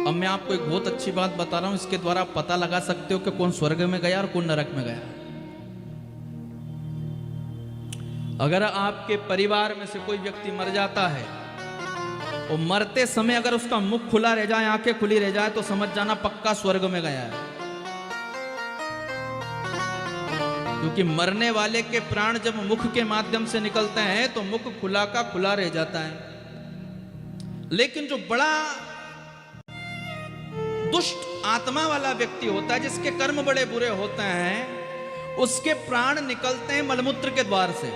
अब मैं आपको एक बहुत अच्छी बात बता रहा हूं, इसके द्वारा आप पता लगा सकते हो कि कौन स्वर्ग में गया और कौन नरक में गया। अगर आपके परिवार में से कोई व्यक्ति मर जाता है और मरते समय अगर उसका मुख खुला रह जाए, आंखें खुली रह जाए, तो समझ जाना पक्का स्वर्ग में गया है। क्योंकि मरने वाले के प्राण जब मुख के माध्यम से निकलते हैं तो मुख खुला का खुला रह जाता है। लेकिन जो बड़ा दुष्ट आत्मा वाला व्यक्ति होता है, जिसके कर्म बड़े बुरे होते हैं, उसके प्राण निकलते हैं मलमूत्र के द्वार से।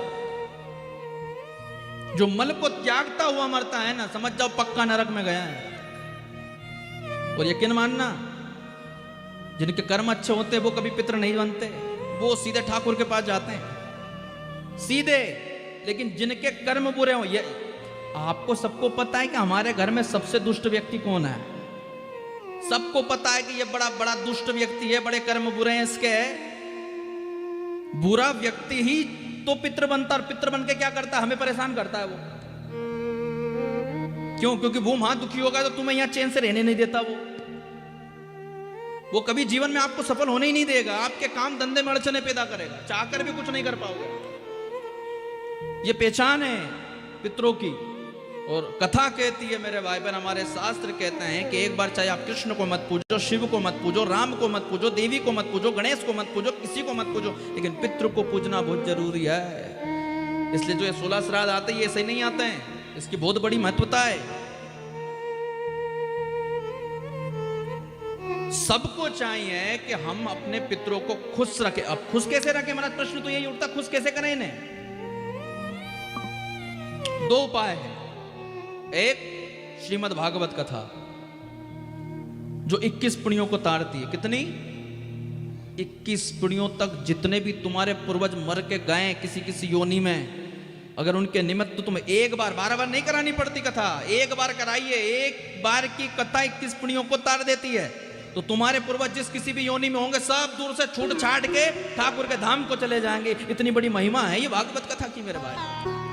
जो मल को त्यागता हुआ मरता है ना, समझ जाओ पक्का नरक में गया है। और यकीन मानना, जिनके कर्म अच्छे होते हैं वो कभी पितर नहीं बनते, वो सीधे ठाकुर के पास जाते हैं सीधे। लेकिन जिनके कर्म बुरे हो, ये आपको सबको पता है कि हमारे घर में सबसे दुष्ट व्यक्ति कौन है। सबको पता है कि ये बड़ा बड़ा दुष्ट व्यक्ति है, बड़े कर्म बुरे हैं इसके। बुरा व्यक्ति ही तो पितर बनता, और पितर बन के क्या करता है, हमें परेशान करता है वो। क्यों? क्योंकि वो वहां दुखी होगा तो तुम्हें यहां चैन से रहने नहीं देता। वो कभी जीवन में आपको सफल होने ही नहीं देगा, आपके काम धंधे में अड़चने पैदा करेगा, चाहकर भी कुछ नहीं कर पाओगे। ये पहचान है पितरों की। और कथा कहती है मेरे भाई बहन, हमारे शास्त्र कहते हैं कि एक बार चाहे आप कृष्ण को मत पूजो, शिव को मत पूजो, राम को मत पूजो, देवी को मत पूजो, गणेश को मत पूजो, किसी को मत पूजो, लेकिन पितृ को पूजना बहुत जरूरी है। इसलिए जो ये 16 श्राद्ध आते हैं, ये ऐसे नहीं आते हैं, इसकी बहुत बड़ी महत्वता है। सबको चाहिए कि हम अपने पितरों को खुश रखें। अब खुश कैसे रखें, मेरा प्रश्न तो यही उठता, खुश कैसे करें इन्हें? दो उपाय है। एक श्रीमद् भागवत कथा जो 21 पुण्यों को तारती है। कितनी? 21 पुण्यों तक। जितने भी तुम्हारे पूर्वज मर के गए किसी किसी योनि में, अगर उनके निमित्त तो तुम्हें एक बार, 12 बार नहीं करानी पड़ती कथा, एक बार कराइए। एक बार की कथा 21 पुण्यों को तार देती है। तो तुम्हारे पूर्वज जिस किसी भी योनि में होंगे, सब दूर से छूट छाट के ठाकुर के धाम को चले जाएंगे। इतनी बड़ी महिमा है ये भागवत कथा की मेरे भाई।